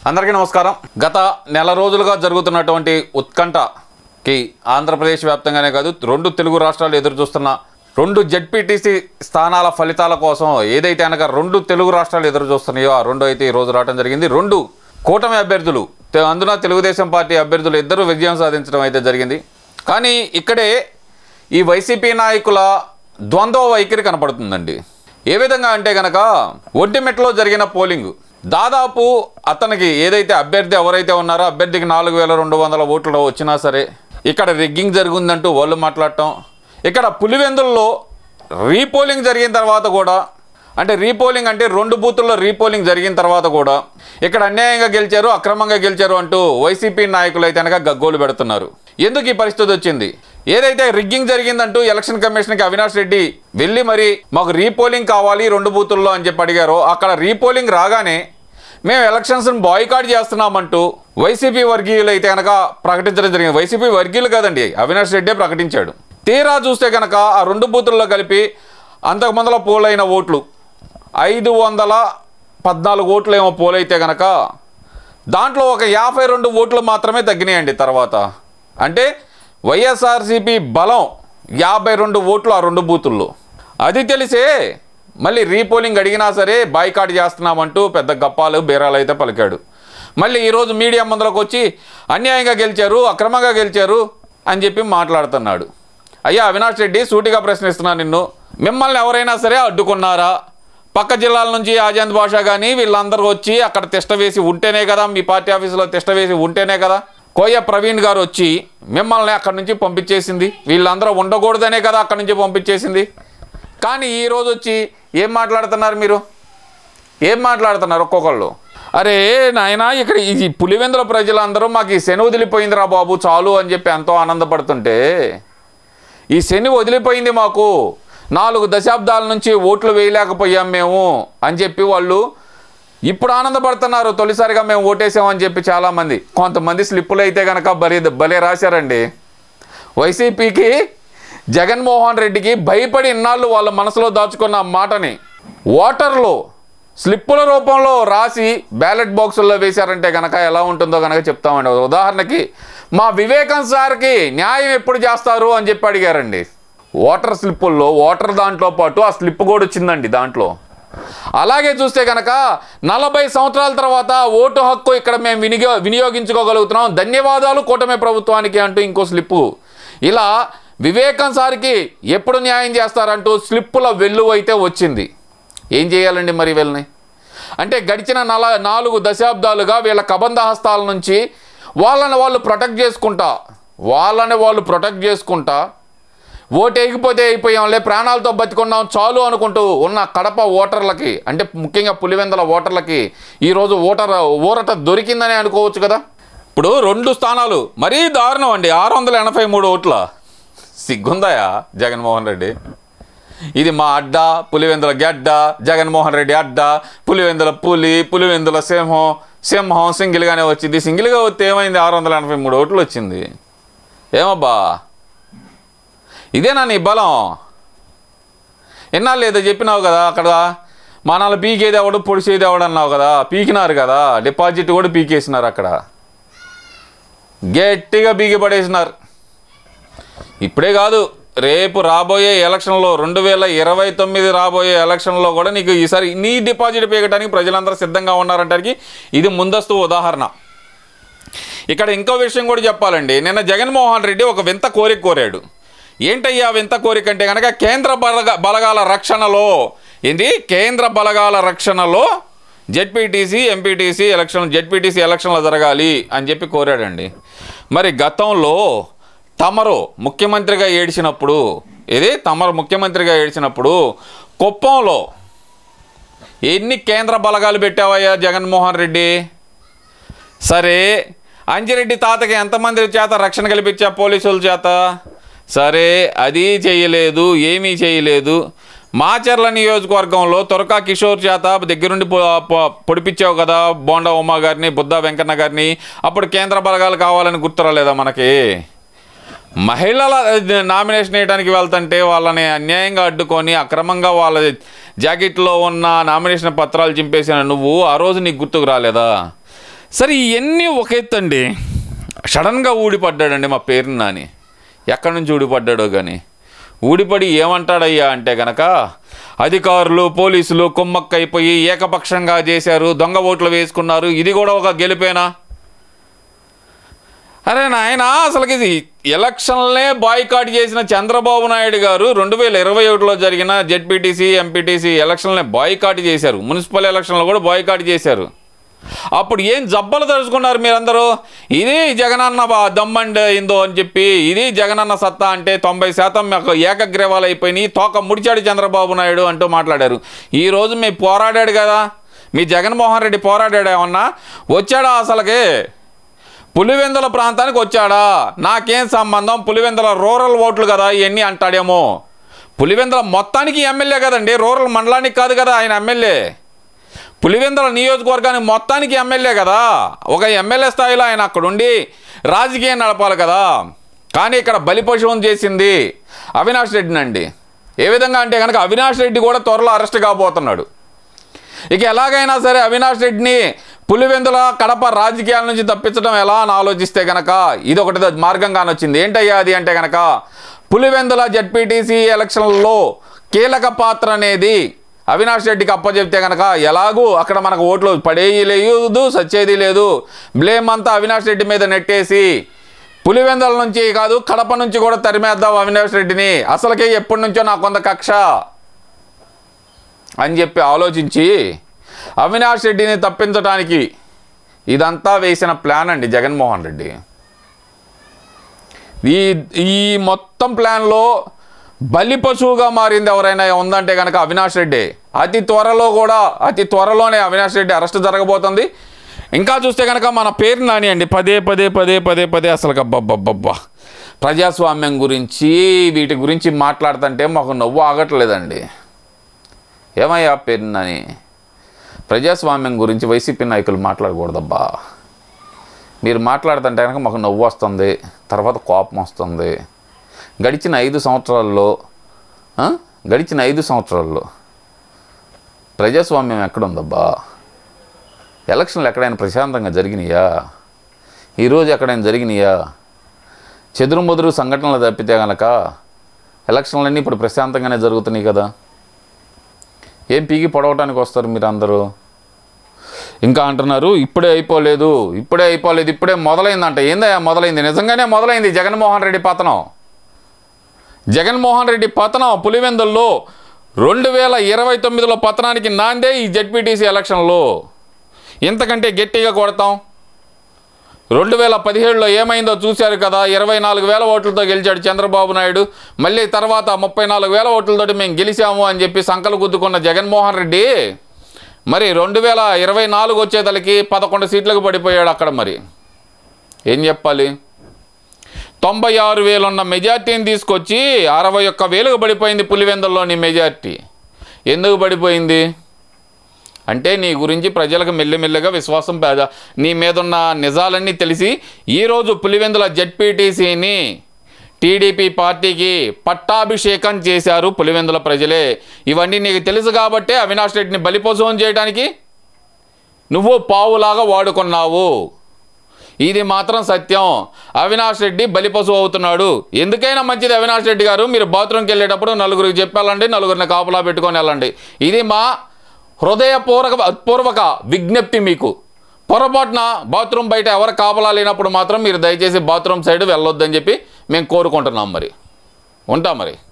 అందరికీ నమస్కారం. గత నెల రోజులుగా జరుగుతున్నటువంటి ఉత్కంఠకి ఆంధ్రప్రదేశ్ వ్యాప్తంగానే కాదు, రెండు తెలుగు రాష్ట్రాలు ఎదురు చూస్తున్న రెండు జెడ్పీటీసీ స్థానాల ఫలితాల కోసం ఏదైతే అనగా రెండు తెలుగు రాష్ట్రాలు ఎదురు చూస్తున్నాయో ఆ రెండు అయితే ఈరోజు రావడం జరిగింది. రెండు కూటమి అభ్యర్థులు, అందున తెలుగుదేశం పార్టీ అభ్యర్థులు ఇద్దరు విజయం సాధించడం అయితే జరిగింది. కానీ ఇక్కడే ఈ వైసీపీ నాయకుల ద్వంద్వ వైఖరి కనపడుతుందండి. ఏ విధంగా అంటే కనుక ఒంటిమిట్టలో జరిగిన పోలింగ్ దాదాపు అతనికి ఏదైతే అభ్యర్థి ఎవరైతే ఉన్నారో అభ్యర్థికి 4200 ఓట్లు వచ్చినా సరే ఇక్కడ రిగ్గింగ్ జరిగిందంటూ వాళ్ళు మాట్లాడటం, ఇక్కడ పులివెందుల్లో రీపోలింగ్ జరిగిన తర్వాత కూడా, అంటే రీపోలింగ్ అంటే రెండు బూతుల్లో రీపోలింగ్ జరిగిన తర్వాత కూడా ఇక్కడ అన్యాయంగా గెలిచారు, అక్రమంగా గెలిచారు అంటూ వైసీపీ నాయకులు అయితే కనుక గగ్గోలు పెడుతున్నారు. ఎందుకు ఈ పరిస్థితి వచ్చింది? ఏదైతే రిగ్గింగ్ జరిగిందంటూ ఎలక్షన్ కమిషన్కి అవినాష్ రెడ్డి వెళ్ళి మరి మాకు రీపోలింగ్ కావాలి రెండు బూతుల్లో అని చెప్పి అడిగారో, అక్కడ రీపోలింగ్ రాగానే మేము ఎలక్షన్స్ని బాయ్కాట్ చేస్తున్నామంటూ వైసీపీ వర్గీయులు అయితే కనుక ప్రకటించడం జరిగింది. వైసీపీ వర్గీయులు కాదండి, అవినాష్ రెడ్డే ప్రకటించాడు. తీరా చూస్తే కనుక ఆ రెండు బూతుల్లో కలిపి అంతకుముందులో పోలైన ఓట్లు 514 ఓట్లు ఏమో పోలైతే కనుక దాంట్లో ఒక 52 ఓట్లు మాత్రమే తగ్గినాయండి. తర్వాత అంటే వైఎస్ఆర్సీపీ బలం 52 ఓట్లు ఆ రెండు బూతుల్లో. అది తెలిసే మళ్ళీ రీపోలింగ్ అడిగినా సరే బాయ్కాట్ చేస్తున్నామంటూ పెద్ద గప్పాలు బేరాలు అయితే పలికాడు. మళ్ళీ ఈరోజు మీడియా ముందరకు వచ్చి అన్యాయంగా గెలిచారు, అక్రమంగా గెలిచారు అని చెప్పి మాట్లాడుతున్నాడు. అయ్యా అవినాష్ రెడ్డి, సూటిగా ప్రశ్నిస్తున్నాను నిన్ను, మిమ్మల్ని ఎవరైనా సరే అడ్డుకున్నారా? పక్క జిల్లాల నుంచి ఆజాద్ భాషా కానీ వీళ్ళందరూ వచ్చి అక్కడ తిష్ట వేసి ఉంటేనే కదా, మీ పార్టీ ఆఫీసులో తిష్ట వేసి ఉంటేనే కదా కోయ ప్రవీణ్ గారు వచ్చి మిమ్మల్ని అక్కడి నుంచి పంపించేసింది. వీళ్ళందరూ ఉండకూడదనే కదా అక్కడి నుంచి పంపించేసింది. కానీ ఈరోజు వచ్చి ఏం మాట్లాడుతున్నారు? మీరు ఏం మాట్లాడుతున్నారు ఒక్కొక్కళ్ళు? అరే నాయనా, ఇక్కడ ఈ పులివెందుల ప్రజలందరూ మాకు ఈ శని వదిలిపోయిందిరా బాబు చాలు అని చెప్పి ఎంతో ఆనందపడుతుంటే, ఈ శని వదిలిపోయింది మాకు, 4 దశాబ్దాల నుంచి ఓట్లు వేయలేకపోయాం మేము అని చెప్పి వాళ్ళు ఇప్పుడు ఆనందపడుతున్నారు. తొలిసారిగా మేము ఓటేసామని చెప్పి చాలామంది, కొంతమంది స్లిప్పులు అయితే కనుక భలే రాశారండి. వైసీపీకి జగన్మోహన్ రెడ్డికి భయపడి ఇన్నాళ్ళు వాళ్ళ మనసులో దాచుకున్న మాటని ఓటర్లు స్లిప్పుల రూపంలో రాసి బ్యాలెట్ బాక్సుల్లో వేశారంటే కనుక ఎలా ఉంటుందో కనుక చెప్తామండి. ఉదాహరణకి మా వివేకం సార్కి న్యాయం ఎప్పుడు చేస్తారు అని చెప్పి అడిగారండి. ఓటర్ స్లిప్పుల్లో ఓటర్ దాంట్లో పాటు ఆ స్లిప్ కూడా వచ్చిందండి దాంట్లో. అలాగే చూస్తే కనుక 40 సంవత్సరాల తర్వాత ఓటు హక్కు ఇక్కడ మేము వినియోగించుకోగలుగుతున్నాం, ధన్యవాదాలు కూటమి ప్రభుత్వానికి అంటూ ఇంకో స్లిప్పు. ఇలా వివేకం సార్కి ఎప్పుడు న్యాయం చేస్తారంటూ స్లిప్పుల వెల్లువ అయితే వచ్చింది. ఏం చేయాలండి మరి వీళ్ళని? అంటే గడిచిన 4 దశాబ్దాలుగా వీళ్ళ కబంధ హస్తాల నుంచి వాళ్ళని వాళ్ళు ప్రొటెక్ట్ చేసుకుంటా ఓటు వేయకపోతే అయిపోయాంలే, ప్రాణాలతో బతికున్నాం చాలు అనుకుంటూ ఉన్న కడప ఓటర్లకి, అంటే ముఖ్యంగా పులివెందుల ఓటర్లకి ఈరోజు ఊరట దొరికిందని అనుకోవచ్చు కదా. ఇప్పుడు 2 స్థానాలు మరీ దారుణం అండి, 683 ఓట్ల. సిగ్గుందాయా జగన్మోహన్ రెడ్డి? ఇది మా అడ్డ, పులివెందుల గడ్డ, జగన్మోహన్ రెడ్డి అడ్డ, పులివెందుల పులి, పులివెందుల సింహం సింగిల్గానే వచ్చింది. సింగిల్గా వస్తే ఏమైంది? 683 ఓట్లు వచ్చింది. ఏమబ్బా, ఇదేనా నీ బలం? ఎన్నాళ్ళు ఏదో చెప్పినావు కదా, అక్కడ మనల్ని పీకేది ఎవడు పొడిచేది ఎవడు అన్నావు కదా, పీకినారు కదా, డిపాజిట్ కూడా పీకేసినారు, అక్కడ గట్టిగా పీకి పడేసినారు. ఇప్పుడే కాదు, రేపు రాబోయే ఎలక్షన్లో 2029 రాబోయే ఎలక్షన్లో కూడా నీకు ఈసారి నీ డిపాజిట్ పీకడానికి ప్రజలందరూ సిద్ధంగా ఉన్నారంటానికి ఇది ముందస్తు ఉదాహరణ. ఇక్కడ ఇంకో విషయం కూడా చెప్పాలండి. నిన్న జగన్మోహన్ రెడ్డి ఒక వింత కోరిక కోరాడు. ఏంటయ్యా వింత కోరిక అంటే కనుక కేంద్ర బలగాల రక్షణలో కేంద్ర బలగాల రక్షణలో జెడ్పీటీసీ ఎంపీటీసీ జెడ్పీటీసీ ఎలక్షన్లు జరగాలి అని చెప్పి కోరాడండి. మరి గతంలో తమరు ముఖ్యమంత్రిగా ఏడ్చినప్పుడు కుప్పంలో ఎన్ని కేంద్ర బలగాలు పెట్టావయ్యా జగన్మోహన్ రెడ్డి? సరే, అంజిరెడ్డి తాతకి ఎంతమంది చేత రక్షణ కల్పించా పోలీసుల చేత? సరే, అది చేయలేదు, ఏమీ చేయలేదు. మాచర్ల నియోజకవర్గంలో తురకా కిషోర్ చేత దగ్గరుండి పొడిపించావు కదా బోండా ఉమా గారిని, బుద్ధా వెంకన్న గారిని. అప్పుడు కేంద్ర బలగాలు కావాలని గుర్తురాలేదా మనకి? మహిళల నామినేషన్ వేయడానికి వెళ్తుంటే వాళ్ళని అన్యాయంగా అడ్డుకొని అక్రమంగా వాళ్ళ జాకెట్లో ఉన్న నామినేషన్ పత్రాలు చింపేసిన నువ్వు ఆ రోజు నీకు గుర్తుకు రాలేదా? సరే ఇవన్నీ ఒక ఎత్తండి. సడన్గా ఊడిపడ్డాడండి మా పేరుని నాని. ఎక్కడి నుంచి ఊడిపడ్డాడో కానీ ఊడిపడి ఏమంటాడయ్యా అంటే కనుక అధికారులు పోలీసులు కుమ్మక్కైపోయి ఏకపక్షంగా చేశారు, దొంగ ఓట్లు వేసుకున్నారు, ఇది కూడా ఒక గెలిపేనా? అరే నాయన, అసలుకి ఎలక్షన్లే బాయ్కాట్ చేసిన చంద్రబాబు నాయుడు గారు 2021లో జరిగిన జెడ్పీటీసీ ఎంపీటీసీ ఎలక్షన్లనే బాయ్కాట్ చేశారు. మున్సిపల్ ఎలక్షన్లు కూడా బాయ్కాట్ చేశారు. అప్పుడు ఏం జబ్బలు తడుచుకున్నారు మీరందరూ? ఇది జగనన్న దమ్మండి అయిందో అని చెప్పి, ఇది జగనన్న సత్తా అంటే 90% ఏకగ్రీవాలు అయిపోయినాయి, తోక ముడిచాడు చంద్రబాబు నాయుడు అంటూ మాట్లాడారు. ఈరోజు మేము పోరాడాడు కదా, మీ జగన్మోహన్ రెడ్డి పోరాడాడు ఏమన్నా? వచ్చాడా అసలుకి? పులివెందుల ప్రాంతానికి వచ్చాడా? నాకేం సంబంధం, పులివెందుల రూరల్ ఓట్లు కదా ఇవన్నీ అంటాడేమో. పులివెందుల మొత్తానికి ఎమ్మెల్యే కదండి, రూరల్ మండలానికి కాదు కదా ఆయన ఎమ్మెల్యే. పులివెందుల నియోజకవర్గానికి మొత్తానికి ఎమ్మెల్యే కదా. ఒక ఎమ్మెల్యే స్థాయిలో ఆయన అక్కడుండి రాజకీయం నడపాలి కదా. కానీ ఇక్కడ బలిపశువుని చేసింది అవినాష్ రెడ్డినండి. ఏ విధంగా అంటే కనుక అవినాష్ రెడ్డి కూడా త్వరలో అరెస్ట్ కాబోతున్నాడు. ఇక ఎలాగైనా సరే అవినాష్ రెడ్డిని పులివెందుల కడప రాజకీయాల నుంచి తప్పించడం ఎలా అని ఆలోచిస్తే కనుక ఇది ఒకటి మార్గంగానే వచ్చింది. ఏంటయ్యా అది అంటే కనుక పులివెందుల జెడ్పీటీసీ ఎలక్షన్లలో కీలక పాత్ర అనేది అవినాష్ రెడ్డికి అప్పచెప్తే కనుక ఎలాగూ అక్కడ మనకు ఓట్లు పడేది లేదు, సచ్చేది లేదు. బ్లేమ్ అంతా అవినాష్ రెడ్డి మీద నెట్టేసి పులివెందుల నుంచి కాదు కడప నుంచి కూడా తరిమేద్దాం అవినాష్ రెడ్డిని, అసలుకే ఎప్పటి నుంచో నాకు కొంత కక్ష అని చెప్పి ఆలోచించి అవినాష్ రెడ్డిని తప్పించడానికి ఇదంతా వేసిన ప్లాన్ అండి జగన్మోహన్ రెడ్డి. ఈ మొత్తం ప్లాన్లో బలి పశువుగా మారింది ఎవరైనా ఉందంటే కనుక అవినాష్ రెడ్డి. అతి త్వరలోనే అవినాష్ రెడ్డి అరెస్ట్ జరగబోతుంది. ఇంకా చూస్తే కనుక మన పేరు నాని అండి పదే అసలు అబ్బబ్బబ్బబ్బా ప్రజాస్వామ్యం గురించి వీటి గురించి మాట్లాడుతుంటే మాకు నవ్వు ఆగట్లేదండి. ఏమయ్యా పేరు నాని, ప్రజాస్వామ్యం గురించి వైసీపీ నాయకులు మాట్లాడకూడదబ్బా. మీరు మాట్లాడుతుంటే కనుక మాకు నవ్వు వస్తుంది, తర్వాత కోపం వస్తుంది. గడిచిన 5 సంవత్సరాల్లో ప్రజాస్వామ్యం ఎక్కడుందబ్బా? ఎలక్షన్లు ఎక్కడైనా ప్రశాంతంగా జరిగినాయా? ఈరోజు ఎక్కడైనా జరిగినాయా? చెదురుమదురు సంఘటనలు తప్పితే కనుక ఎలక్షన్లన్నీ ఇప్పుడు ప్రశాంతంగానే జరుగుతున్నాయి కదా. ఏం పీకి పొడవటానికి వస్తారు మీరు అందరూ? ఇంకా అంటున్నారు ఇప్పుడే అయిపోలేదు, ఇప్పుడే మొదలైందంట. ఏందయ్యా మొదలైంది? నిజంగానే మొదలైంది జగన్మోహన్ రెడ్డి పతనం పులివెందుల్లో 2029లో పతనానికి నాందే ఈ జెడ్పీటీసీ ఎలక్షన్లో. ఇంతకంటే గట్టిగా కొడతాం. 2017లో ఏమైందో చూశారు కదా, 24,000 ఓట్లతో గెలిచాడు చంద్రబాబు నాయుడు. మళ్ళీ తర్వాత 34,000 ఓట్లతోటి మేము గెలిచాము అని చెప్పి సంకలు గుద్దుకున్న జగన్మోహన్ రెడ్డి మరి 2024 వచ్చేతలకి 11 సీట్లకు పడిపోయాడు అక్కడ. మరి ఏం చెప్పాలి? 96,000 ఉన్న మెజార్టీని తీసుకొచ్చి 61,000కు పడిపోయింది పులివెందుల్లోని మెజార్టీ. ఎందుకు పడిపోయింది అంటే నీ గురించి ప్రజలకు మెల్లిమెల్లిగా విశ్వాసం నీ మీద ఉన్న నిజాలన్నీ తెలిసి ఈరోజు పులివెందుల జెడ్పీటీసీని టీడీపీ పార్టీకి పట్టాభిషేకం చేశారు పులివెందుల ప్రజలే. ఇవన్నీ నీకు తెలుసు కాబట్టే అవినాష్ రెడ్డిని బలిపశువుని చేయడానికి నువ్వు పావులాగా వాడుకున్నావు. ఇది మాత్రం సత్యం. అవినాష్ రెడ్డి బలిపశువు అవుతున్నాడు. ఎందుకైనా మంచిది అవినాష్ రెడ్డి గారు, మీరు బాత్రూమ్కి వెళ్ళేటప్పుడు నలుగురికి చెప్పాలండి, నలుగురిని కాపలా పెట్టుకొని వెళ్ళండి. ఇది మా హృదయపూర్వక విజ్ఞప్తి మీకు. పొరపాటున బాత్రూమ్ బయట ఎవరు కాపలా లేనప్పుడు మాత్రం మీరు దయచేసి బాత్రూమ్ సైడ్ వెళ్ళొద్దని చెప్పి మేము కోరుకుంటున్నాం. మరి ఉంటాం మరి.